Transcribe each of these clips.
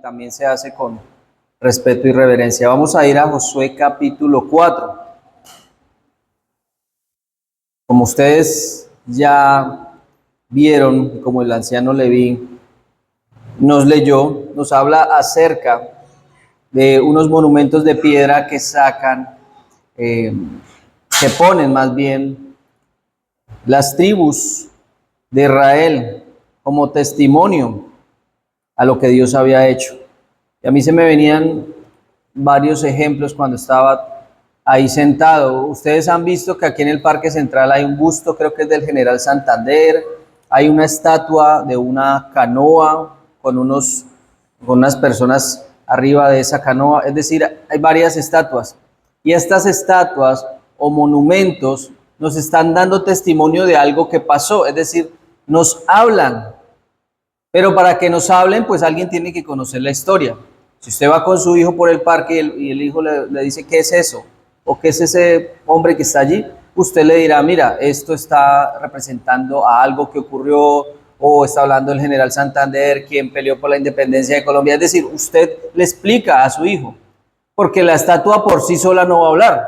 también se hace con respeto y reverencia. Vamos a ir a Josué capítulo 4. Como ustedes ya vieron, como el anciano Leví nos leyó, nos habla acerca de unos monumentos de piedra que sacan, que ponen más bien las tribus de Israel como testimonio a lo que Dios había hecho. Y a mí se me venían varios ejemplos cuando estaba ahí sentado. Ustedes han visto que aquí en el Parque Central hay un busto, creo que es del General Santander, hay una estatua de una canoa con unas personas arriba de esa canoa, es decir, hay varias estatuas. Y estas estatuas o monumentos nos están dando testimonio de algo que pasó, es decir, nos hablan. Pero para que nos hablen, pues alguien tiene que conocer la historia. Si usted va con su hijo por el parque y el hijo le dice, ¿qué es eso? ¿O qué es ese hombre que está allí? Usted le dirá, mira, esto está representando a algo que ocurrió, o está hablando del General Santander, quien peleó por la independencia de Colombia. Es decir, usted le explica a su hijo, porque la estatua por sí sola no va a hablar.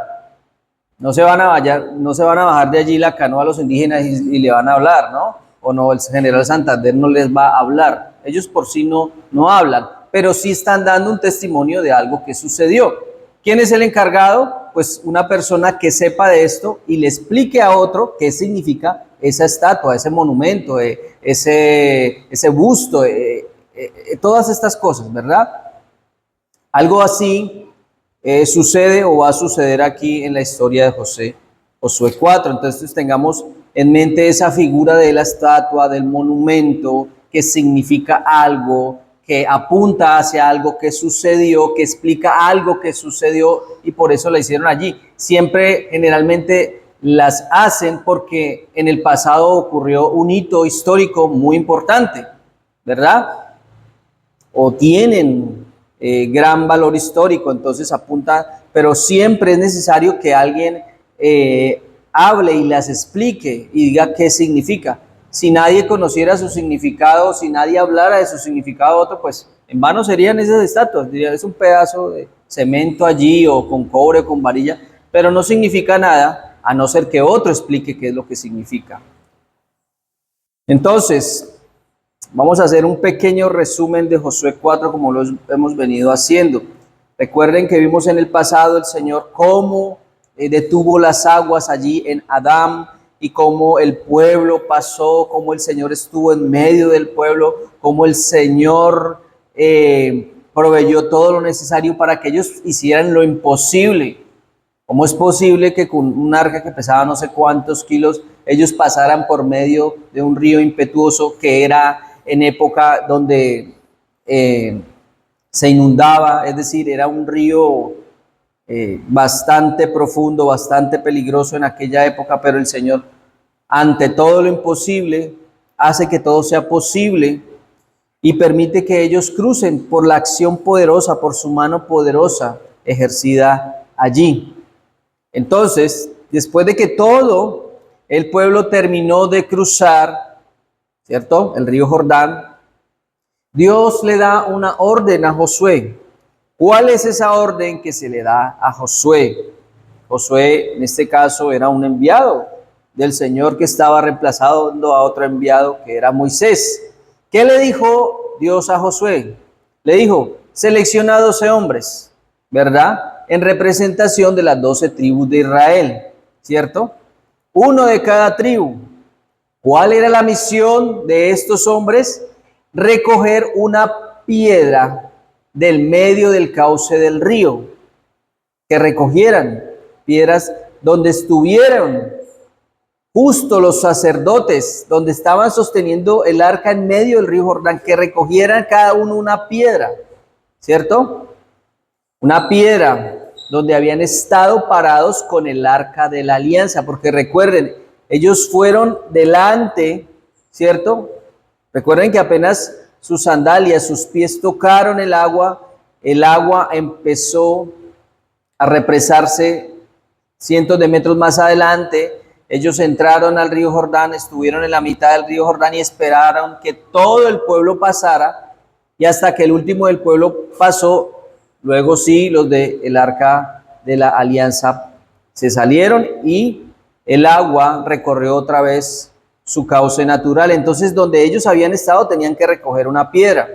No se van a bajar de allí la canoa a los indígenas y le van a hablar, ¿no? O no, el General Santander no les va a hablar. Ellos por sí no hablan, pero sí están dando un testimonio de algo que sucedió. ¿Quién es el encargado? Pues una persona que sepa de esto y le explique a otro qué significa esa estatua, ese monumento, ese busto, todas estas cosas, ¿verdad? Algo así sucede o va a suceder aquí en la historia de Josué 4. Entonces tengamos en mente esa figura de la estatua, del monumento, que significa algo, que apunta hacia algo que sucedió, que explica algo que sucedió y por eso la hicieron allí. Siempre, generalmente, las hacen porque en el pasado ocurrió un hito histórico muy importante, ¿verdad? O tienen gran valor histórico, entonces apunta, pero siempre es necesario que alguien hable y las explique y diga qué significa. Si nadie conociera su significado, si nadie hablara de su significado otro, pues en vano serían esas estatuas. Diría, es un pedazo de cemento allí o con cobre o con varilla, pero no significa nada a no ser que otro explique qué es lo que significa. Entonces, vamos a hacer un pequeño resumen de Josué 4 como lo hemos venido haciendo. Recuerden que vimos en el pasado el Señor cómo detuvo las aguas allí en Adán y cómo el pueblo pasó, cómo el Señor estuvo en medio del pueblo, cómo el Señor proveyó todo lo necesario para que ellos hicieran lo imposible. ¿Cómo es posible que con un arca que pesaba no sé cuántos kilos, ellos pasaran por medio de un río impetuoso que era en época donde se inundaba? Es decir, era un río bastante profundo, bastante peligroso en aquella época, pero el Señor, ante todo lo imposible, hace que todo sea posible y permite que ellos crucen por la acción poderosa, por su mano poderosa ejercida allí. Entonces, después de que todo el pueblo terminó de cruzar, ¿cierto?, el río Jordán, Dios le da una orden a Josué. ¿Cuál es esa orden que se le da a Josué? Josué, en este caso, era un enviado del Señor que estaba reemplazando a otro enviado que era Moisés. ¿Qué le dijo Dios a Josué? Le dijo, selecciona 12 hombres, ¿verdad?, en representación de las 12 tribus de Israel, ¿cierto? Uno de cada tribu. ¿Cuál era la misión de estos hombres? Recoger una piedra del medio del cauce del río, que recogieran piedras donde estuvieron justo los sacerdotes, donde estaban sosteniendo el arca en medio del río Jordán, que recogieran cada uno una piedra, ¿cierto? Una piedra donde habían estado parados con el arca de la alianza, porque recuerden, ellos fueron delante, ¿cierto? Recuerden que apenas sus sandalias, sus pies tocaron el agua empezó a represarse cientos de metros más adelante. Ellos entraron al río Jordán, estuvieron en la mitad del río Jordán y esperaron que todo el pueblo pasara. y hasta que el último del pueblo pasó. Luego sí, los del arca de la alianza se salieron y el agua recorrió otra vez su cauce natural. Entonces, donde ellos habían estado, tenían que recoger una piedra.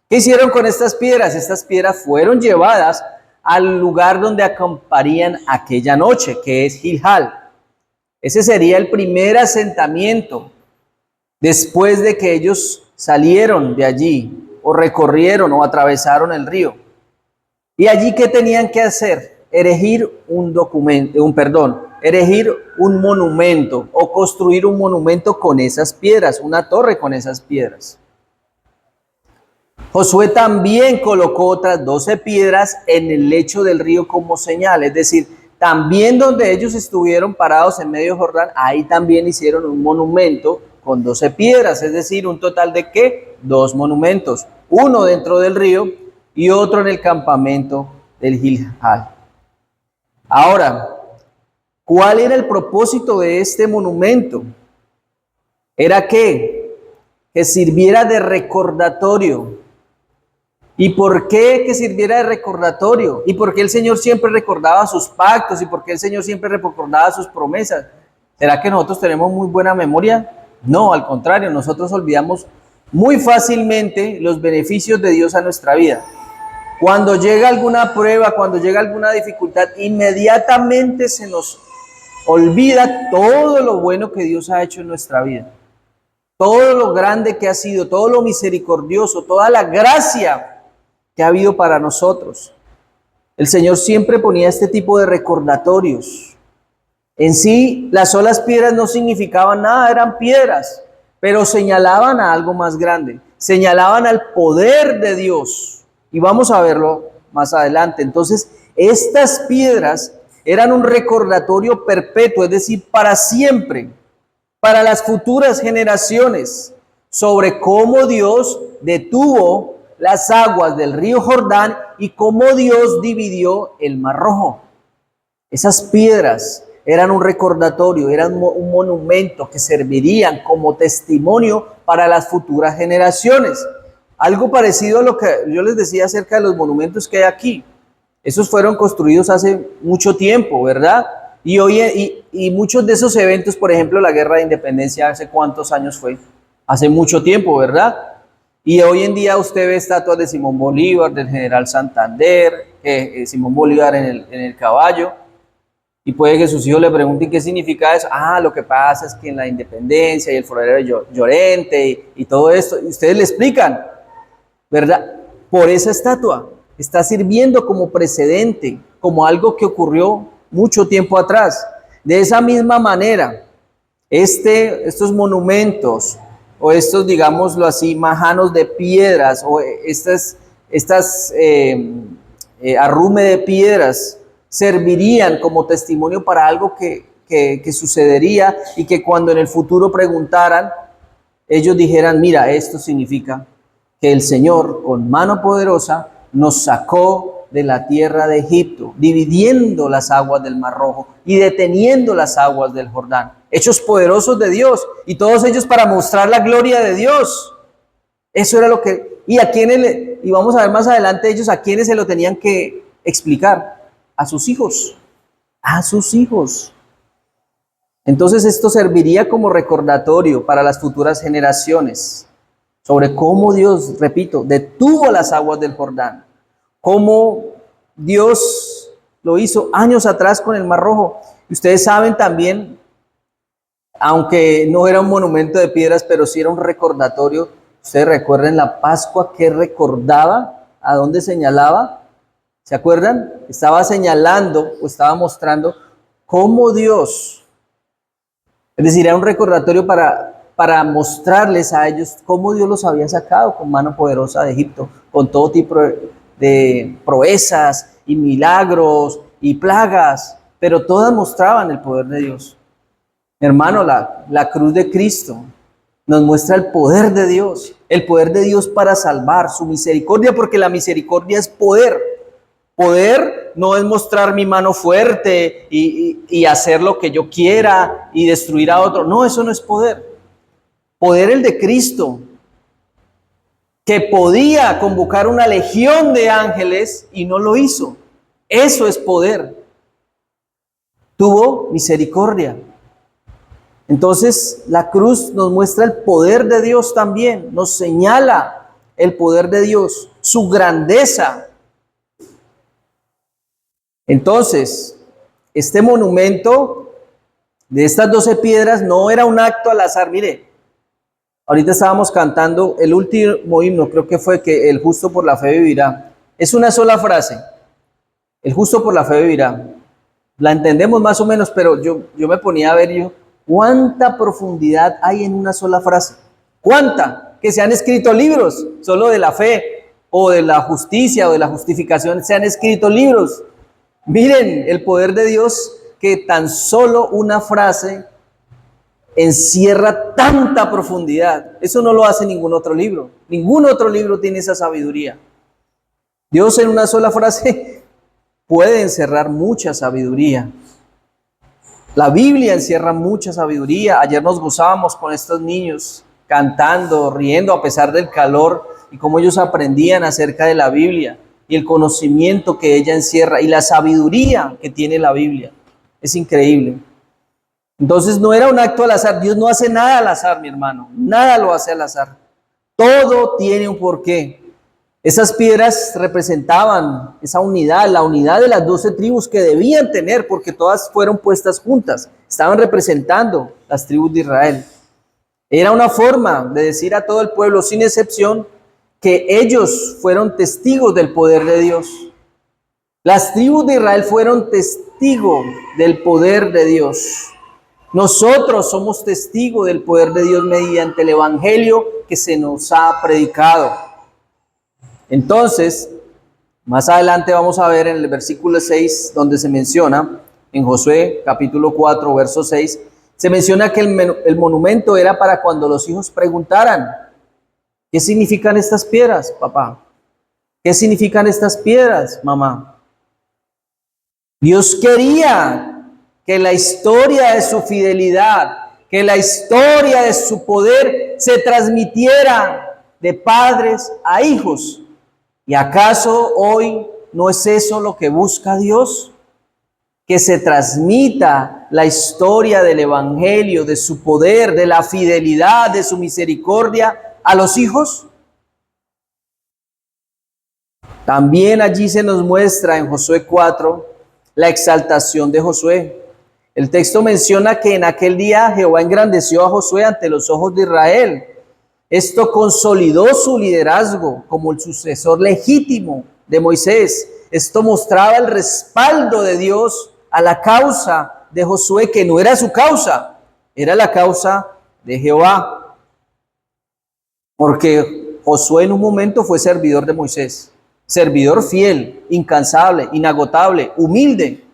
¿Qué hicieron con estas piedras? Estas piedras fueron llevadas al lugar donde acamparían aquella noche, que es Gilgal. Ese sería el primer asentamiento después de que ellos salieron de allí, o recorrieron o atravesaron el río. Y allí, ¿qué tenían que hacer? Erigir erigir un monumento o construir un monumento con esas piedras, una torre con esas piedras. Josué también colocó otras 12 piedras en el lecho del río como señal, es decir, también donde ellos estuvieron parados en medio de Jordán, ahí también hicieron un monumento con 12 piedras, es decir, un total de ¿qué? 2 monumentos, uno dentro del río y otro en el campamento del Gilgal. Ahora, ¿cuál era el propósito de este monumento? Era que sirviera de recordatorio. ¿Y por qué que sirviera de recordatorio? ¿Y por qué el Señor siempre recordaba sus pactos? ¿Y por qué el Señor siempre recordaba sus promesas? ¿Será que nosotros tenemos muy buena memoria? No, al contrario, nosotros olvidamos muy fácilmente los beneficios de Dios a nuestra vida. Cuando llega alguna prueba, cuando llega alguna dificultad, inmediatamente se nos olvida todo lo bueno que Dios ha hecho en nuestra vida. Todo lo grande que ha sido, todo lo misericordioso, toda la gracia que ha habido para nosotros. El Señor siempre ponía este tipo de recordatorios. En sí, las solas piedras no significaban nada, eran piedras, pero señalaban a algo más grande, señalaban al poder de Dios. Y vamos a verlo más adelante. Entonces, estas piedras eran un recordatorio perpetuo, es decir, para siempre, para las futuras generaciones, sobre cómo Dios detuvo las aguas del río Jordán y cómo Dios dividió el Mar Rojo. Esas piedras eran un recordatorio, eran un monumento que servirían como testimonio para las futuras generaciones. Algo parecido a lo que yo les decía acerca de los monumentos que hay aquí. Esos fueron construidos hace mucho tiempo, ¿verdad? Y muchos de esos eventos, por ejemplo, la Guerra de Independencia, ¿hace cuántos años fue? Hace mucho tiempo, ¿verdad? Y hoy en día usted ve estatuas de Simón Bolívar, del general Santander, Simón Bolívar en el caballo, y puede que sus hijos le pregunten qué significa eso. Ah, lo que pasa es que en la Independencia y el florero Llorente y todo esto, y ustedes le explican, ¿verdad? Por esa estatua está sirviendo como precedente, como algo que ocurrió mucho tiempo atrás. De esa misma manera, estos monumentos o estos, digámoslo así, majanos de piedras o arrume de piedras servirían como testimonio para algo que sucedería y que cuando en el futuro preguntaran, ellos dijeran, mira, esto significa que el Señor con mano poderosa nos sacó de la tierra de Egipto, dividiendo las aguas del Mar Rojo y deteniendo las aguas del Jordán. Hechos poderosos de Dios, y todos ellos para mostrar la gloria de Dios. Eso era lo que, y vamos a ver más adelante ellos a quienes se lo tenían que explicar, a sus hijos, a sus hijos. Entonces esto serviría como recordatorio para las futuras generaciones sobre cómo Dios, repito, detuvo las aguas del Jordán, cómo Dios lo hizo años atrás con el Mar Rojo. Y ustedes saben también, aunque no era un monumento de piedras, pero sí era un recordatorio. Ustedes recuerdan la Pascua que recordaba, a dónde señalaba. ¿Se acuerdan? Estaba señalando o estaba mostrando cómo Dios, es decir, era un recordatorio para mostrarles a ellos cómo Dios los había sacado con mano poderosa de Egipto, con todo tipo de proezas y milagros y plagas, pero todas mostraban el poder de Dios. Hermano, la cruz de Cristo nos muestra el poder de Dios para salvar, su misericordia, porque la misericordia es poder. Poder no es mostrar mi mano fuerte y hacer lo que yo quiera y destruir a otro. No, eso no es poder. Poder el de Cristo, que podía convocar una legión de ángeles y no lo hizo. Eso es poder. Tuvo misericordia. Entonces, la cruz nos muestra el poder de Dios también, nos señala el poder de Dios, su grandeza. Entonces, este monumento de estas 12 piedras no era un acto al azar. Mire, ahorita estábamos cantando el último himno, creo que fue que el justo por la fe vivirá. Es una sola frase, el justo por la fe vivirá. La entendemos más o menos, pero yo me ponía a ver cuánta profundidad hay en una sola frase. ¿Cuánta? Que se han escrito libros solo de la fe o de la justicia o de la justificación, se han escrito libros. Miren el poder de Dios, que tan solo una frase encierra tanta profundidad. Eso no lo hace ningún otro libro. Ningún otro libro tiene esa sabiduría. Dios en una sola frase puede encerrar mucha sabiduría. La Biblia encierra mucha sabiduría. Ayer nos gozábamos con estos niños, cantando, riendo a pesar del calor, y cómo ellos aprendían acerca de la Biblia y el conocimiento que ella encierra y la sabiduría que tiene la Biblia. Es increíble. Entonces no era un acto al azar. Dios no hace nada al azar, mi hermano. Nada lo hace al azar. Todo tiene un porqué. Esas piedras representaban esa unidad, la unidad de las 12 tribus que debían tener, porque todas fueron puestas juntas. Estaban representando las tribus de Israel. Era una forma de decir a todo el pueblo, sin excepción, que ellos fueron testigos del poder de Dios. Las tribus de Israel fueron testigos del poder de Dios. Nosotros somos testigos del poder de Dios mediante el evangelio que se nos ha predicado. Entonces, más adelante vamos a ver en el versículo 6, donde se menciona, en Josué capítulo 4, verso 6, se menciona que el monumento era para cuando los hijos preguntaran, ¿qué significan estas piedras, papá? ¿Qué significan estas piedras, mamá? Dios quería que la historia de su fidelidad, que la historia de su poder se transmitiera de padres a hijos. ¿Y acaso hoy no es eso lo que busca Dios? Que se transmita la historia del evangelio, de su poder, de la fidelidad, de su misericordia a los hijos. También allí se nos muestra en Josué 4 la exaltación de Josué. El texto menciona que en aquel día Jehová engrandeció a Josué ante los ojos de Israel. Esto consolidó su liderazgo como el sucesor legítimo de Moisés. Esto mostraba el respaldo de Dios a la causa de Josué, que no era su causa, era la causa de Jehová. Porque Josué en un momento fue servidor de Moisés, servidor fiel, incansable, inagotable, humilde,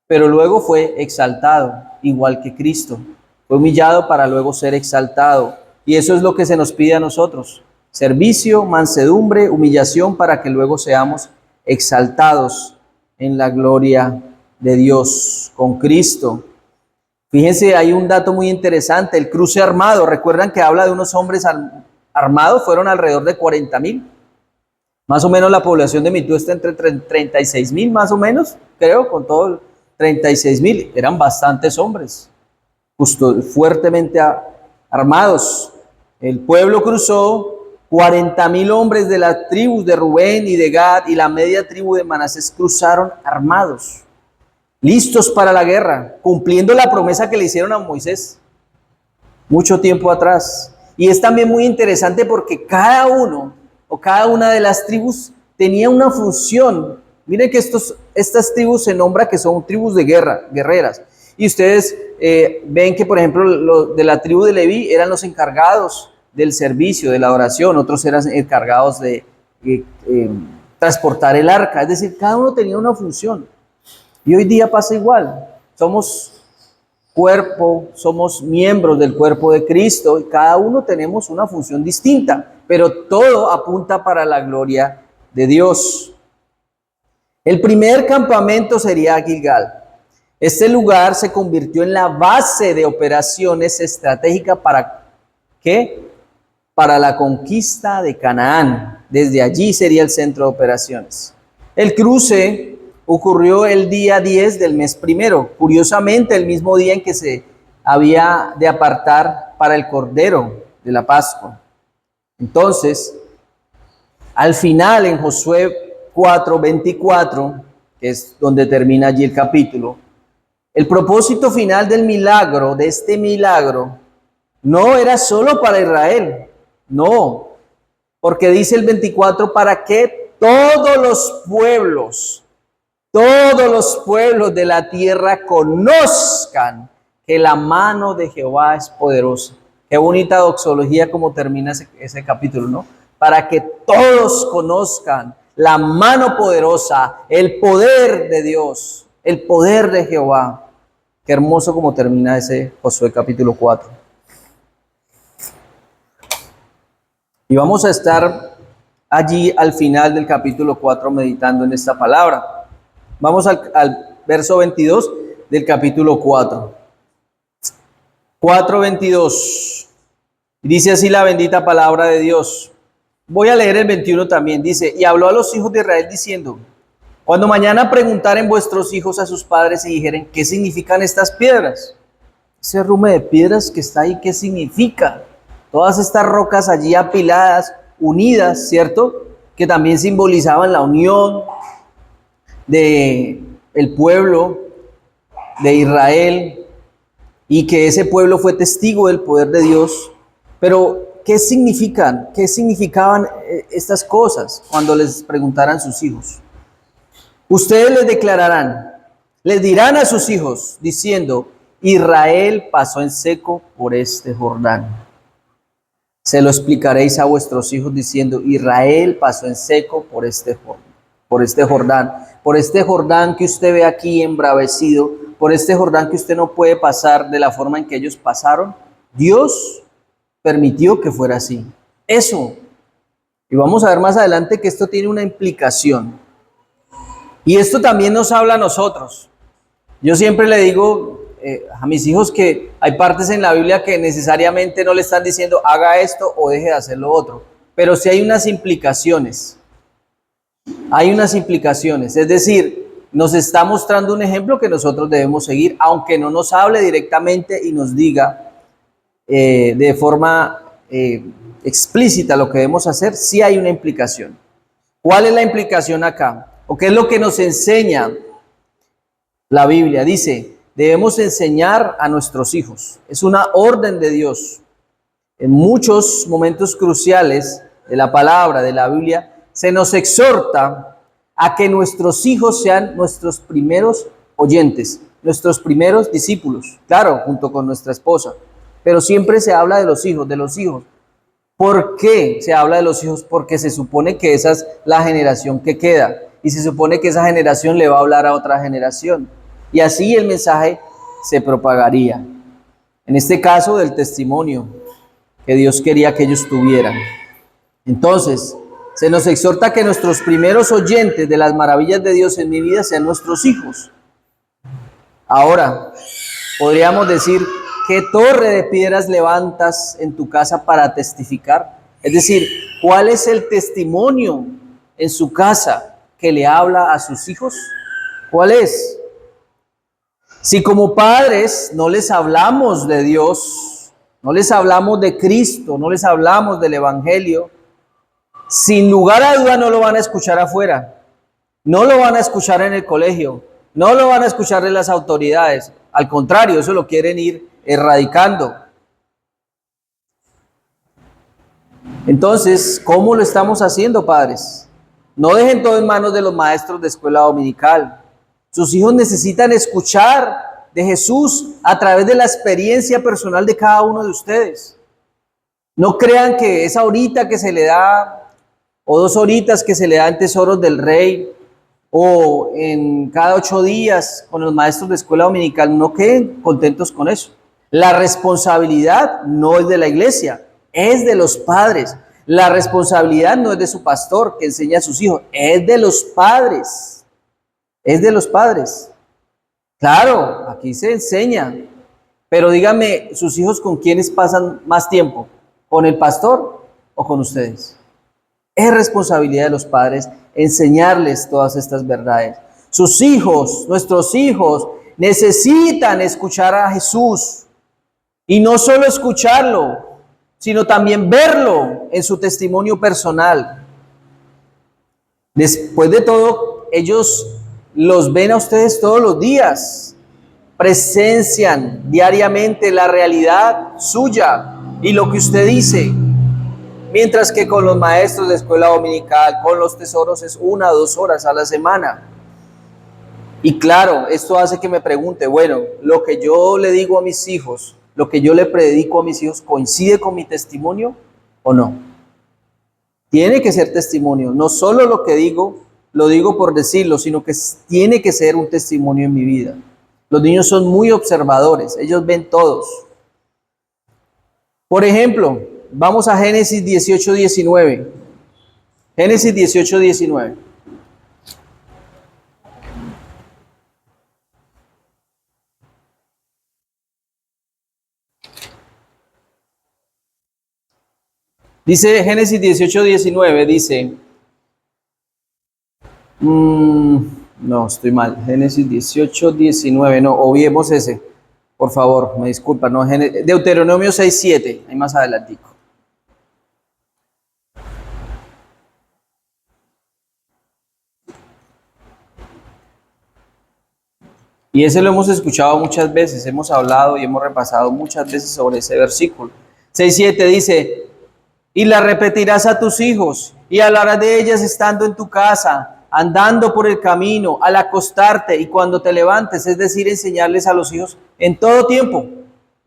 pero luego fue exaltado, igual que Cristo. Fue humillado para luego ser exaltado. Y eso es lo que se nos pide a nosotros. Servicio, mansedumbre, humillación, para que luego seamos exaltados en la gloria de Dios con Cristo. Fíjense, hay un dato muy interesante, el cruce armado. ¿Recuerdan que habla de unos hombres armados? Fueron alrededor de 40,000. Más o menos la población de Mitú está entre 36,000 más o menos, creo, con todo 36,000. Eran bastantes hombres, justo, fuertemente armados. El pueblo cruzó, 40,000 hombres de las tribus de Rubén y de Gad y la media tribu de Manasés cruzaron armados, listos para la guerra, cumpliendo la promesa que le hicieron a Moisés mucho tiempo atrás. Y es también muy interesante porque cada uno o cada una de las tribus tenía una función. Miren que estas tribus se nombra que son tribus de guerra, guerreras. Y ustedes ven que, por ejemplo, los de la tribu de Leví eran los encargados del servicio, de la oración, otros eran encargados de transportar el arca. Es decir, cada uno tenía una función. Y hoy día pasa igual. Somos cuerpo, somos miembros del cuerpo de Cristo y cada uno tenemos una función distinta, pero todo apunta para la gloria de Dios. El primer campamento sería Gilgal. Este lugar se convirtió en la base de operaciones estratégicas para ¿qué? para la conquista de Canaán. Desde allí sería el centro de operaciones. El cruce ocurrió el día 10 del mes primero, curiosamente el mismo día en que se había de apartar para el Cordero de la Pascua. Entonces, al final en Josué 4:24, que es donde termina allí el capítulo, el propósito final del milagro, de este milagro, no era solo para Israel, no, porque dice el 24, para que todos los pueblos de la tierra conozcan que la mano de Jehová es poderosa. Qué bonita doxología como termina ese capítulo, ¿no? Para que todos conozcan la mano poderosa, el poder de Dios, el poder de Jehová. Qué hermoso como termina ese Josué capítulo 4. Y vamos a estar allí al final del capítulo 4 meditando en esta palabra. Vamos al verso 22 del capítulo 4. 4:22. Dice así la bendita palabra de Dios. Voy a leer el 21 también. Dice, y habló a los hijos de Israel diciendo, cuando mañana preguntaren vuestros hijos a sus padres y dijeren, ¿qué significan estas piedras? Ese rume de piedras que está ahí, ¿qué significa? Todas estas rocas allí apiladas, unidas, ¿cierto? Que también simbolizaban la unión de el pueblo de Israel y que ese pueblo fue testigo del poder de Dios. Pero, ¿qué significan? ¿Qué significaban estas cosas cuando les preguntaran sus hijos? Ustedes les declararán, les dirán a sus hijos, diciendo, Israel pasó en seco por este Jordán. Se lo explicaréis a vuestros hijos diciendo, Israel pasó en seco por este Jordán que usted ve aquí embravecido, por este Jordán que usted no puede pasar de la forma en que ellos pasaron. Dios permitió que fuera así. Eso. Y vamos a ver más adelante que esto tiene una implicación. Y esto también nos habla a nosotros. Yo siempre le digo a mis hijos que hay partes en la Biblia que necesariamente no le están diciendo haga esto o deje de hacer lo otro, pero sí hay unas implicaciones. Hay unas implicaciones, es decir, nos está mostrando un ejemplo que nosotros debemos seguir, aunque no nos hable directamente y nos diga de forma explícita lo que debemos hacer, sí hay una implicación. ¿Cuál es la implicación acá? ¿O qué es lo que nos enseña la Biblia? Dice, debemos enseñar a nuestros hijos. Es una orden de Dios. En muchos momentos cruciales de la palabra, de la Biblia, se nos exhorta a que nuestros hijos sean nuestros primeros oyentes, nuestros primeros discípulos, claro, junto con nuestra esposa. Pero siempre se habla de los hijos, de los hijos. ¿Por qué se habla de los hijos? Porque se supone que esa es la generación que queda. Y se supone que esa generación le va a hablar a otra generación. Y así el mensaje se propagaría. En este caso del testimonio que Dios quería que ellos tuvieran. Entonces, se nos exhorta a que nuestros primeros oyentes de las maravillas de Dios en mi vida sean nuestros hijos. Ahora, podríamos decir, ¿qué torre de piedras levantas en tu casa para testificar? Es decir, ¿cuál es el testimonio en su casa que le habla a sus hijos? ¿Cuál es? Si como padres no les hablamos de Dios, no les hablamos de Cristo, no les hablamos del Evangelio, sin lugar a duda no lo van a escuchar afuera, no lo van a escuchar en el colegio, no lo van a escuchar en las autoridades. Al contrario, eso lo quieren ir erradicando. Entonces, ¿cómo lo estamos haciendo, padres? No dejen todo en manos de los maestros de escuela dominical. Sus hijos necesitan escuchar de Jesús a través de la experiencia personal de cada uno de ustedes. No crean que esa horita que se le da, o 2 horitas que se le da en Tesoros del Rey, o en cada 8 días con los maestros de escuela dominical, no queden contentos con eso. La responsabilidad no es de la iglesia, es de los padres. La responsabilidad no es de su pastor que enseña a sus hijos, es de los padres. Es de los padres. Claro, aquí se enseña, pero dígame, ¿sus hijos con quiénes pasan más tiempo? ¿Con el pastor o con ustedes? Es responsabilidad de los padres enseñarles todas estas verdades. Sus hijos, nuestros hijos, necesitan escuchar a Jesús. Y no solo escucharlo, sino también verlo en su testimonio personal. Después de todo, ellos los ven a ustedes todos los días. Presencian diariamente la realidad suya y lo que usted dice. Mientras que con los maestros de escuela dominical, con los tesoros, es 1 o 2 horas a la semana. Y claro, esto hace que me pregunte, bueno, lo que yo le digo a mis hijos, lo que yo le predico a mis hijos, ¿coincide con mi testimonio o no? Tiene que ser testimonio. No solo lo que digo, lo digo por decirlo, sino que tiene que ser un testimonio en mi vida. Los niños son muy observadores, ellos ven todos. Por ejemplo, vamos a Génesis 18:19. Génesis 18:19. Dice Génesis 18:19, dice, no, estoy mal, Génesis 18:19, no, obviemos ese, por favor, me disculpa, no, Deuteronomio 6:7, ahí más adelantico. Y ese lo hemos escuchado muchas veces, hemos hablado y hemos repasado muchas veces sobre ese versículo. 6:7 dice, y la repetirás a tus hijos, y hablarás de ellas estando en tu casa, andando por el camino, al acostarte y cuando te levantes, es decir, enseñarles a los hijos en todo tiempo,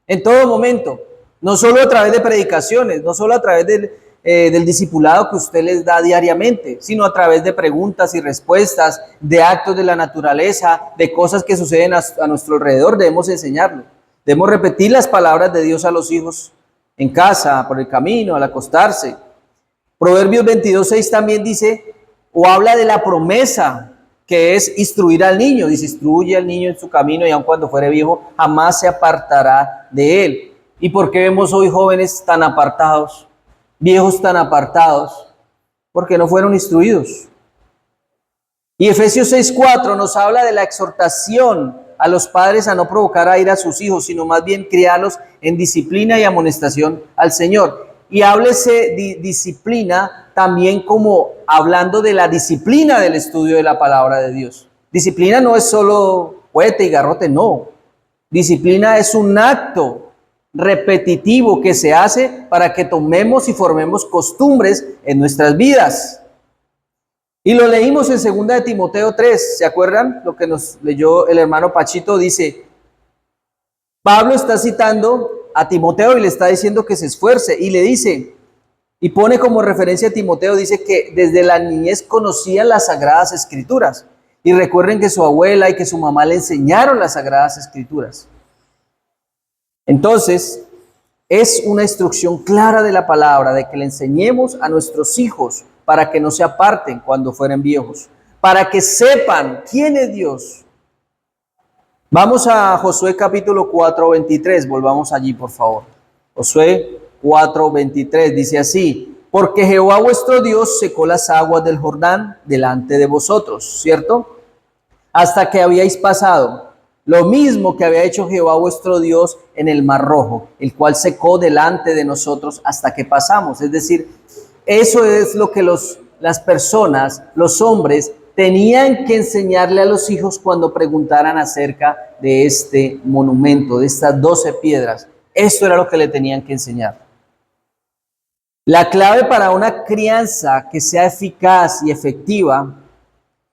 en todo momento, no solo a través de predicaciones, no solo a través del discipulado que usted les da diariamente, sino a través de preguntas y respuestas, de actos de la naturaleza, de cosas que suceden a nuestro alrededor. Debemos enseñarlo, debemos repetir las palabras de Dios a los hijos en casa, por el camino, al acostarse. Proverbios 22:6 también dice, o habla de la promesa que es instruir al niño. Dice, instruye al niño en su camino y aun cuando fuere viejo, jamás se apartará de él. ¿Y por qué vemos hoy jóvenes tan apartados, viejos tan apartados? Porque no fueron instruidos. Y Efesios 6:4 nos habla de la exhortación a los padres a no provocar a ira a sus hijos, sino más bien criarlos en disciplina y amonestación al Señor. Y háblese disciplina también como hablando de la disciplina del estudio de la palabra de Dios. Disciplina no es solo cohete y garrote, no. Disciplina es un acto repetitivo que se hace para que tomemos y formemos costumbres en nuestras vidas. Y lo leímos en 2 de Timoteo 3, ¿se acuerdan? Lo que nos leyó el hermano Pachito, dice, Pablo está citando a Timoteo y le está diciendo que se esfuerce, y le dice, y pone como referencia a Timoteo, dice que desde la niñez conocía las Sagradas Escrituras. Y recuerden que su abuela y que su mamá le enseñaron las Sagradas Escrituras. Entonces, es una instrucción clara de la palabra de que le enseñemos a nuestros hijos para que no se aparten cuando fueren viejos, para que sepan quién es Dios. Vamos a Josué capítulo 4:23, volvamos allí por favor. Josué 4:23 dice así, porque Jehová vuestro Dios secó las aguas del Jordán delante de vosotros, ¿cierto? Hasta que habíais pasado, lo mismo que había hecho Jehová vuestro Dios en el Mar Rojo, el cual secó delante de nosotros hasta que pasamos. Es decir, eso es lo que las personas, los hombres, tenían que enseñarle a los hijos cuando preguntaran acerca de este monumento, de estas 12 piedras. Esto era lo que le tenían que enseñar. La clave para una crianza que sea eficaz y efectiva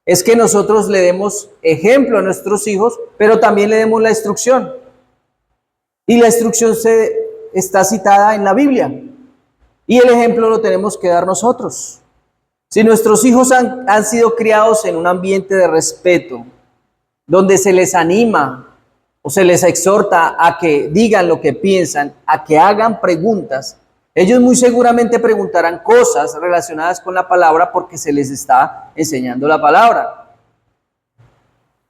es que nosotros le demos ejemplo a nuestros hijos, pero también le demos la instrucción. Y la instrucción está citada en la Biblia. Y el ejemplo lo tenemos que dar nosotros. Si nuestros hijos han sido criados en un ambiente de respeto, donde se les anima o se les exhorta a que digan lo que piensan, a que hagan preguntas, ellos muy seguramente preguntarán cosas relacionadas con la palabra porque se les está enseñando la palabra.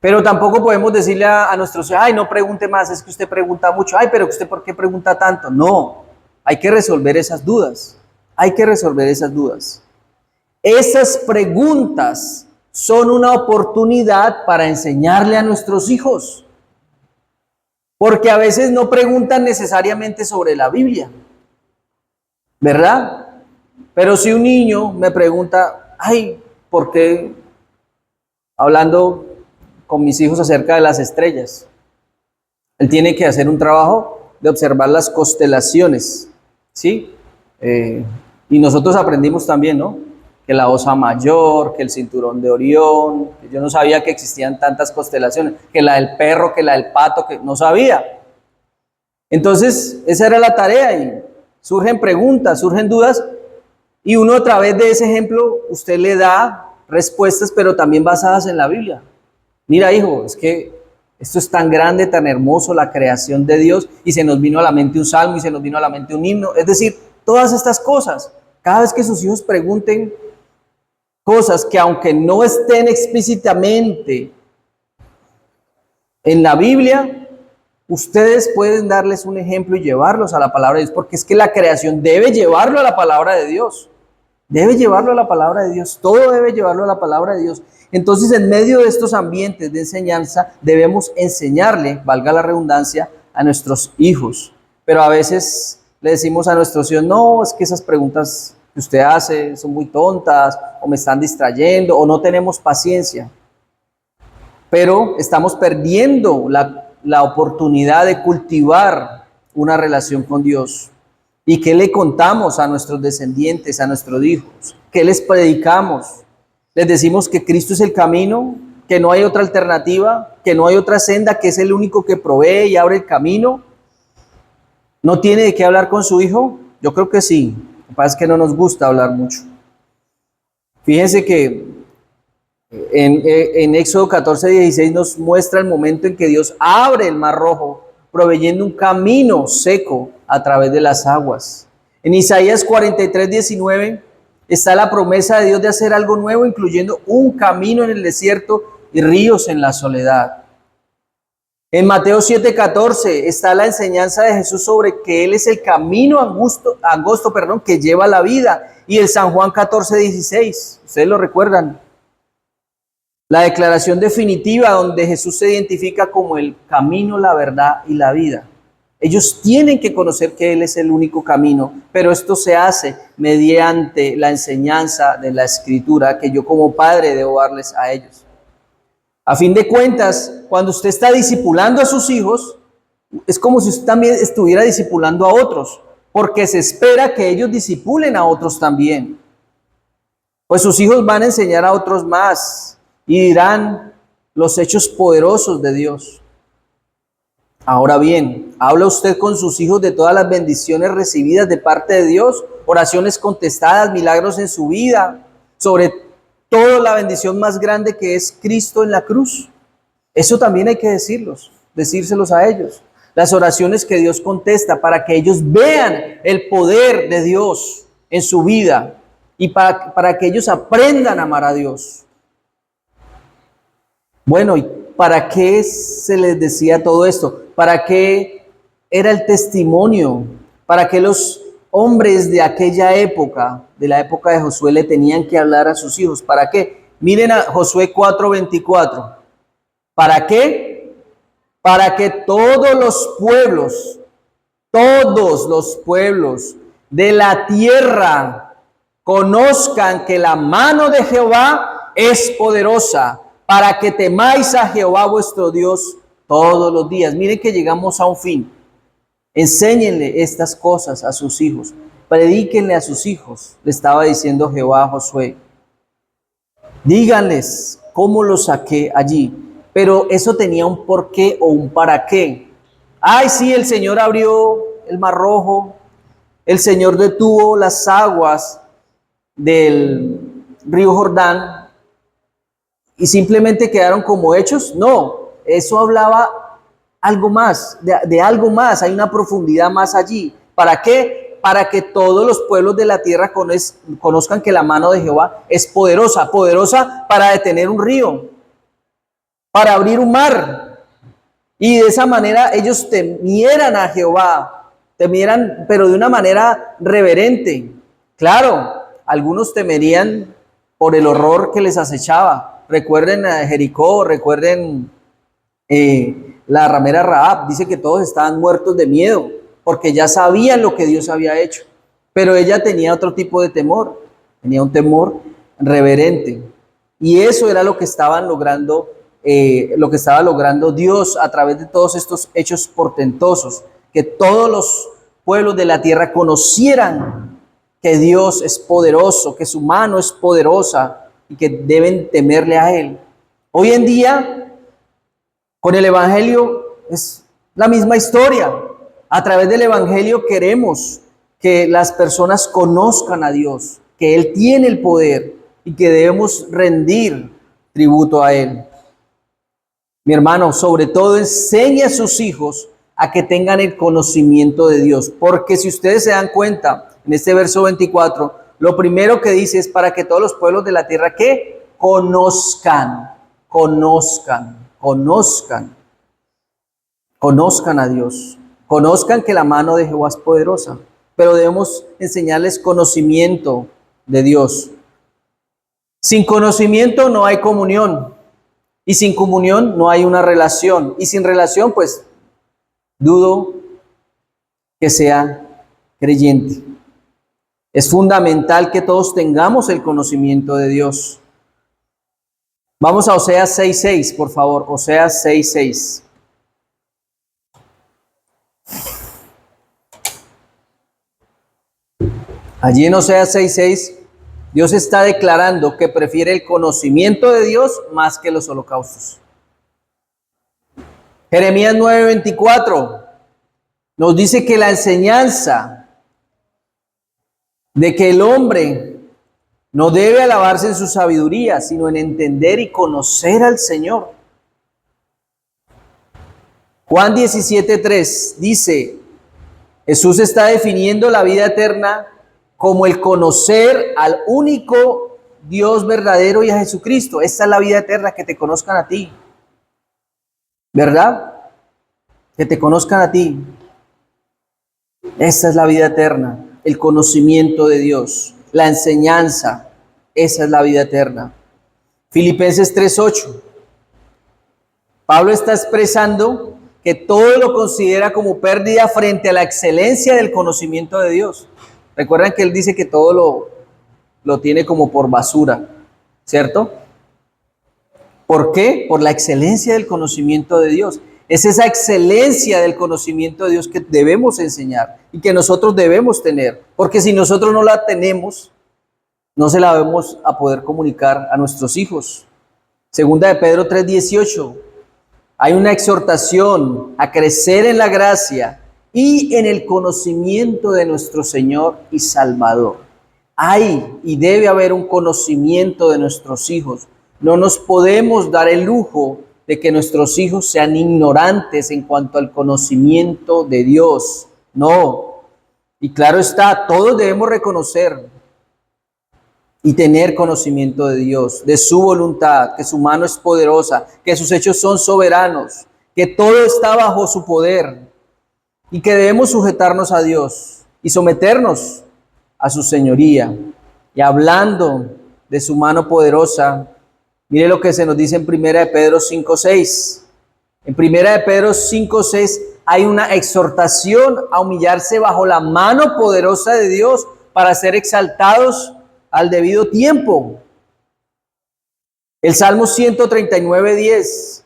Pero tampoco podemos decirle a nuestros hijos, ay, no pregunte más, es que usted pregunta mucho, ay, pero usted ¿por qué pregunta tanto? No, hay que resolver esas dudas. Hay que resolver esas dudas. Esas preguntas son una oportunidad para enseñarle a nuestros hijos, porque a veces no preguntan necesariamente sobre la Biblia, ¿verdad? Pero si un niño me pregunta, ay, ¿por qué? Hablando con mis hijos acerca de las estrellas, él tiene que hacer un trabajo de observar las constelaciones, ¿sí? Y nosotros aprendimos también, ¿no? Que la Osa Mayor, que el Cinturón de Orión, que yo no sabía que existían tantas constelaciones, que la del perro, que la del pato, que no sabía. Entonces, esa era la tarea y surgen preguntas, surgen dudas, y uno a través de ese ejemplo, usted le da respuestas, pero también basadas en la Biblia. Mira, hijo, es que esto es tan grande, tan hermoso, la creación de Dios, y se nos vino a la mente un salmo, y se nos vino a la mente un himno. Es decir, todas estas cosas, cada vez que sus hijos pregunten cosas que aunque no estén explícitamente en la Biblia, ustedes pueden darles un ejemplo y llevarlos a la palabra de Dios, porque es que la creación debe llevarlo a la palabra de Dios. Debe llevarlo a la palabra de Dios, todo debe llevarlo a la palabra de Dios. Entonces, en medio de estos ambientes de enseñanza, debemos enseñarle, valga la redundancia, a nuestros hijos. Pero a veces le decimos a nuestros hijos, no, es que esas preguntas que usted hace son muy tontas, o me están distrayendo, o no tenemos paciencia. Pero estamos perdiendo la oportunidad de cultivar una relación con Dios. ¿Y qué le contamos a nuestros descendientes, a nuestros hijos? ¿Qué les predicamos? Les decimos que Cristo es el camino, que no hay otra alternativa, que no hay otra senda, que es el único que provee y abre el camino. ¿No tiene de qué hablar con su hijo? Yo creo que sí. Lo que pasa es que no nos gusta hablar mucho. Fíjense que en Éxodo 14:16 nos muestra el momento en que Dios abre el Mar Rojo, proveyendo un camino seco a través de las aguas. En Isaías 43:19 está la promesa de Dios de hacer algo nuevo, incluyendo un camino en el desierto y ríos en la soledad. En Mateo 7:14 está la enseñanza de Jesús sobre que Él es el camino angosto, que lleva la vida. Y el San Juan 14:16, ustedes lo recuerdan. La declaración definitiva donde Jesús se identifica como el camino, la verdad y la vida. Ellos tienen que conocer que Él es el único camino, pero esto se hace mediante la enseñanza de la Escritura que yo como padre debo darles a ellos. A fin de cuentas, cuando usted está discipulando a sus hijos, es como si usted también estuviera discipulando a otros, porque se espera que ellos discipulen a otros también. Pues sus hijos van a enseñar a otros más y dirán los hechos poderosos de Dios. Ahora bien, ¿habla usted con sus hijos de todas las bendiciones recibidas de parte de Dios? Oraciones contestadas, milagros en su vida, sobre todo la bendición más grande que es Cristo en la cruz. Eso también hay que decírselos a ellos. Las oraciones que Dios contesta para que ellos vean el poder de Dios en su vida y para que ellos aprendan a amar a Dios. Bueno, ¿y para qué se les decía todo esto? ¿Para qué era el testimonio? ¿Para qué los hombres de aquella época, de la época de Josué, le tenían que hablar a sus hijos? ¿Para qué? Miren a Josué 4:24. ¿Para qué? Para que todos los pueblos de la tierra conozcan que la mano de Jehová es poderosa, para que temáis a Jehová vuestro Dios todos los días. Miren que llegamos a un fin. Enséñenle estas cosas a sus hijos. Predíquenle a sus hijos, le estaba diciendo Jehová a Josué. Díganles cómo los saqué allí. Pero eso tenía un porqué o un para qué. Ay, sí, el Señor abrió el Mar Rojo. El Señor detuvo las aguas del río Jordán y simplemente quedaron como hechos. No, eso hablaba algo más, de algo más, hay una profundidad más allí. ¿Para qué? Para que todos los pueblos de la tierra conozcan que la mano de Jehová es poderosa, poderosa para detener un río, para abrir un mar. Y de esa manera ellos temieran a Jehová, temieran, pero de una manera reverente. Claro, algunos temerían por el horror que les acechaba. Recuerden a Jericó, recuerden la ramera Rahab. Dice que todos estaban muertos de miedo porque ya sabían lo que Dios había hecho. Pero ella tenía otro tipo de temor, tenía un temor reverente. Y eso era lo que estaban logrando, lo que estaba logrando Dios a través de todos estos hechos portentosos, que todos los pueblos de la tierra conocieran que Dios es poderoso, que su mano es poderosa y que deben temerle a Él. Hoy en día, con el Evangelio es la misma historia. A través del Evangelio queremos que las personas conozcan a Dios, que Él tiene el poder y que debemos rendir tributo a Él. Mi hermano, sobre todo enseñe a sus hijos a que tengan el conocimiento de Dios, porque si ustedes se dan cuenta, en este verso 24, lo primero que dice es para que todos los pueblos de la tierra que conozcan a Dios, conozcan que la mano de Jehová es poderosa, pero debemos enseñarles conocimiento de Dios. Sin conocimiento no hay comunión, y sin comunión no hay una relación, y sin relación pues dudo que sea creyente. Es fundamental que todos tengamos el conocimiento de Dios. Vamos a Oseas 6:6, por favor. Oseas 6:6. Allí en Oseas 6:6, Dios está declarando que prefiere el conocimiento de Dios más que los holocaustos. Jeremías 9:24 nos dice que la enseñanza de que el hombre no debe alabarse en su sabiduría, sino en entender y conocer al Señor. Juan 17:3 dice, Jesús está definiendo la vida eterna como el conocer al único Dios verdadero y a Jesucristo. Esta es la vida eterna, que te conozcan a ti. ¿Verdad? Que te conozcan a ti. Esa es la vida eterna, el conocimiento de Dios, la enseñanza. Esa es la vida eterna. Filipenses 3:8. Pablo está expresando que todo lo considera como pérdida frente a la excelencia del conocimiento de Dios. Recuerdan que él dice que todo lo tiene como por basura, ¿cierto? ¿Por qué? Por la excelencia del conocimiento de Dios. Es esa excelencia del conocimiento de Dios que debemos enseñar y que nosotros debemos tener. Porque si nosotros no la tenemos, no se la vamos a poder comunicar a nuestros hijos. Segunda de Pedro 3:18. Hay una exhortación a crecer en la gracia y en el conocimiento de nuestro Señor y Salvador. Hay y debe haber un conocimiento de nuestros hijos. No nos podemos dar el lujo de que nuestros hijos sean ignorantes en cuanto al conocimiento de Dios. No. Y claro está, todos debemos reconocer y tener conocimiento de Dios, de su voluntad, que su mano es poderosa, que sus hechos son soberanos, que todo está bajo su poder y que debemos sujetarnos a Dios y someternos a su señoría. Y hablando de su mano poderosa, mire lo que se nos dice en 1 de Pedro 5:6. En 1 de Pedro 5:6 hay una exhortación a humillarse bajo la mano poderosa de Dios para ser exaltados al debido tiempo. El Salmo 139:10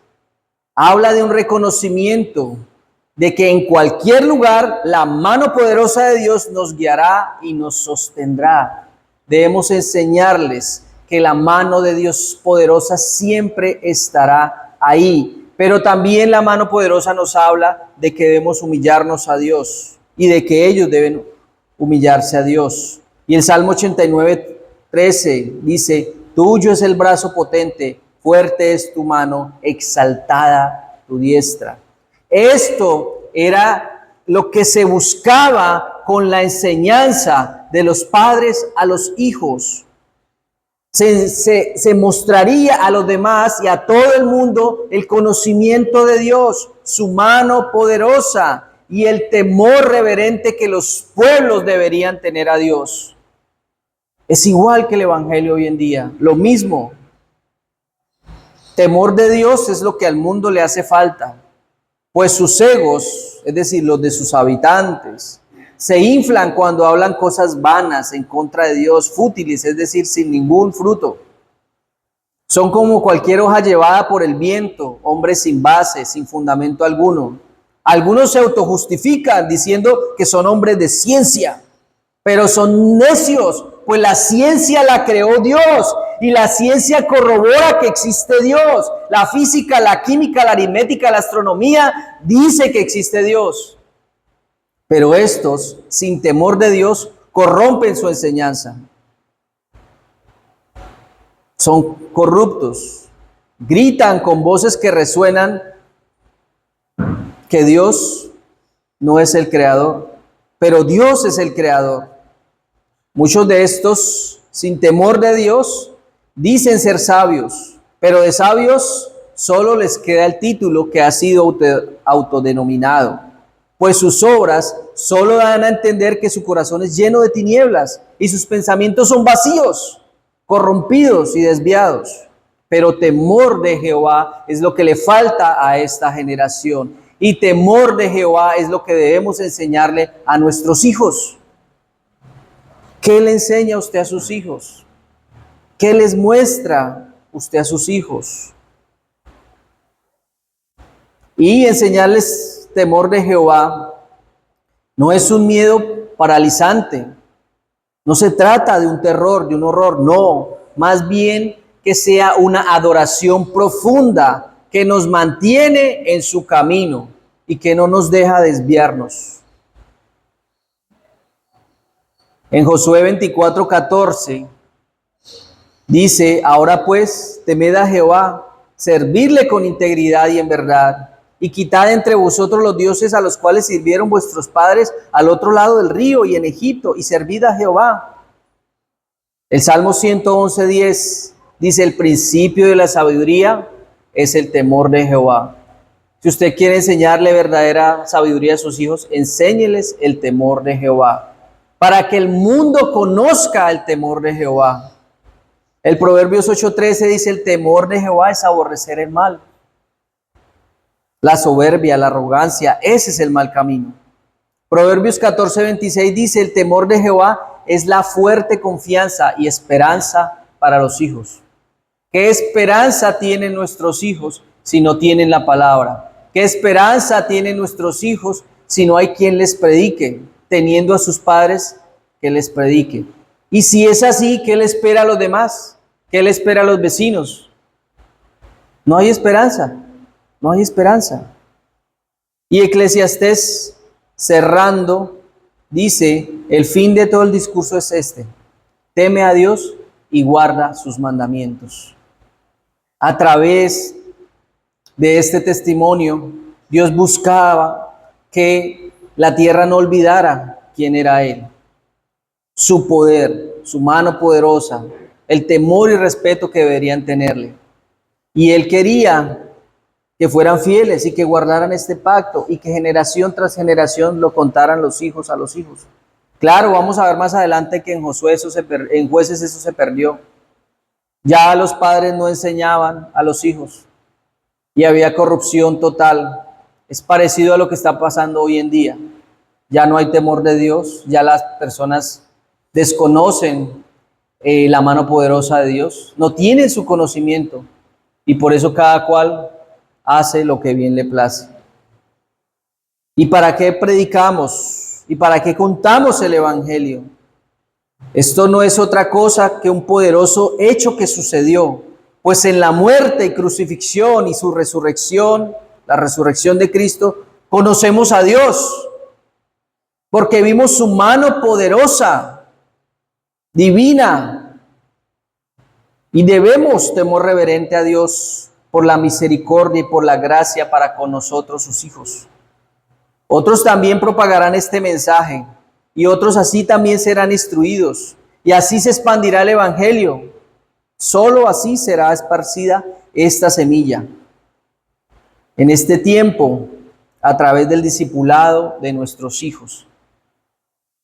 habla de un reconocimiento de que en cualquier lugar la mano poderosa de Dios nos guiará y nos sostendrá. Debemos enseñarles que la mano de Dios poderosa siempre estará ahí. Pero también la mano poderosa nos habla de que debemos humillarnos a Dios y de que ellos deben humillarse a Dios. Y el Salmo 89:13 dice, tuyo es el brazo potente, fuerte es tu mano, exaltada tu diestra. Esto era lo que se buscaba con la enseñanza de los padres a los hijos. Se mostraría a los demás y a todo el mundo el conocimiento de Dios, su mano poderosa y el temor reverente que los pueblos deberían tener a Dios. Es igual que el evangelio hoy en día, lo mismo. Temor de Dios es lo que al mundo le hace falta, pues sus egos, es decir, los de sus habitantes, se inflan cuando hablan cosas vanas en contra de Dios, fútiles, es decir, sin ningún fruto. Son como cualquier hoja llevada por el viento, hombres sin base, sin fundamento alguno. Algunos se autojustifican diciendo que son hombres de ciencia, pero son necios, pues la ciencia la creó Dios y la ciencia corrobora que existe Dios. La física, la química, la aritmética, la astronomía dice que existe Dios. Pero estos, sin temor de Dios, corrompen su enseñanza. Son corruptos, gritan con voces que resuenan que Dios no es el creador, pero Dios es el creador. Muchos de estos, sin temor de Dios, dicen ser sabios, pero de sabios solo les queda el título que ha sido autodenominado, pues sus obras solo dan a entender que su corazón es lleno de tinieblas y sus pensamientos son vacíos, corrompidos y desviados. Pero temor de Jehová es lo que le falta a esta generación, y temor de Jehová es lo que debemos enseñarle a nuestros hijos. ¿Qué le enseña usted a sus hijos? ¿Qué les muestra usted a sus hijos? Y enseñarles temor de Jehová no es un miedo paralizante. No se trata de un terror, de un horror, no. Más bien que sea una adoración profunda que nos mantiene en su camino y que no nos deja desviarnos. En Josué 24:14 dice: ahora pues, temed a Jehová, servidle con integridad y en verdad, y quitad entre vosotros los dioses a los cuales sirvieron vuestros padres al otro lado del río y en Egipto, y servid a Jehová. El Salmo 111:10 dice: el principio de la sabiduría es el temor de Jehová. Si usted quiere enseñarle verdadera sabiduría a sus hijos, enséñeles el temor de Jehová, para que el mundo conozca el temor de Jehová. El Proverbios 8:13 dice: el temor de Jehová es aborrecer el mal. La soberbia, la arrogancia, ese es el mal camino. Proverbios 14:26 dice: el temor de Jehová es la fuerte confianza y esperanza para los hijos. ¿Qué esperanza tienen nuestros hijos si no tienen la palabra? ¿Qué esperanza tienen nuestros hijos si no hay quien les predique, teniendo a sus padres que les predique? Y si es así, ¿qué le espera a los demás? ¿Qué le espera a los vecinos? No hay esperanza, no hay esperanza. Y Eclesiastés, cerrando, dice: el fin de todo el discurso es este: teme a Dios y guarda sus mandamientos. A través de este testimonio, Dios buscaba que la tierra no olvidara quién era Él, su poder, su mano poderosa, el temor y respeto que deberían tenerle. Y Él quería que fueran fieles y que guardaran este pacto y que generación tras generación lo contaran los hijos a los hijos. Claro, vamos a ver más adelante que en en Jueces eso se perdió. Ya los padres no enseñaban a los hijos y había corrupción total. Es parecido a lo que está pasando hoy en día. Ya no hay temor de Dios, ya las personas desconocen la mano poderosa de Dios, no tienen su conocimiento y por eso cada cual hace lo que bien le place. ¿Y para qué predicamos? ¿Y para qué contamos el Evangelio? Esto no es otra cosa que un poderoso hecho que sucedió, pues en la muerte y crucifixión y su resurrección, la resurrección de Cristo, conocemos a Dios, porque vimos su mano poderosa, divina, y debemos temor reverente a Dios por la misericordia y por la gracia para con nosotros, sus hijos. Otros también propagarán este mensaje, y otros así también serán instruidos, y así se expandirá el Evangelio. Solo así será esparcida esta semilla. En este tiempo, a través del discipulado de nuestros hijos.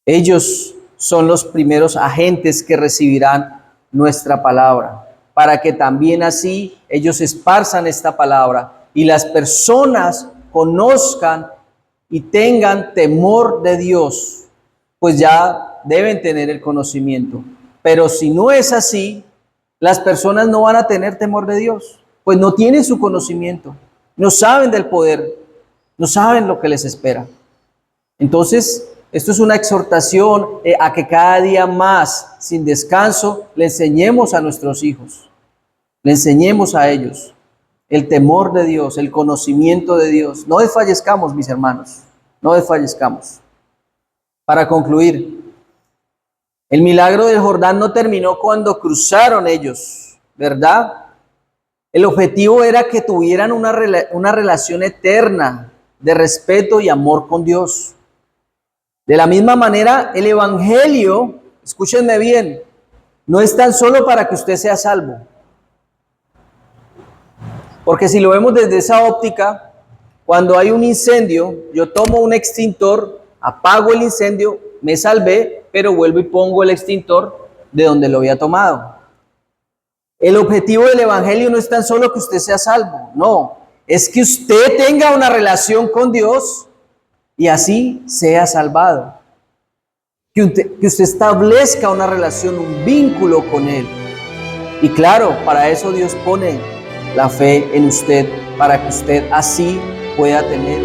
Ellos son los primeros agentes que recibirán nuestra palabra, para que también así ellos esparzan esta palabra y las personas conozcan y tengan temor de Dios, pues ya deben tener el conocimiento. Pero si no es así, las personas no van a tener temor de Dios, pues no tienen su conocimiento, no saben del poder, no saben lo que les espera. Entonces, esto es una exhortación a que cada día más, sin descanso, le enseñemos a nuestros hijos, le enseñemos a ellos el temor de Dios, el conocimiento de Dios. No desfallezcamos, mis hermanos, no desfallezcamos. Para concluir, el milagro del Jordán no terminó cuando cruzaron ellos, ¿verdad? El objetivo era que tuvieran una relación eterna de respeto y amor con Dios. De la misma manera, el Evangelio, escúchenme bien, no es tan solo para que usted sea salvo. Porque si lo vemos desde esa óptica, cuando hay un incendio, yo tomo un extintor, apago el incendio, me salvé, pero vuelvo y pongo el extintor de donde lo había tomado. El objetivo del Evangelio no es tan solo que usted sea salvo, no, es que usted tenga una relación con Dios y así sea salvado. Que usted establezca una relación, un vínculo con Él. Y claro, para eso Dios pone la fe en usted, para que usted así pueda tener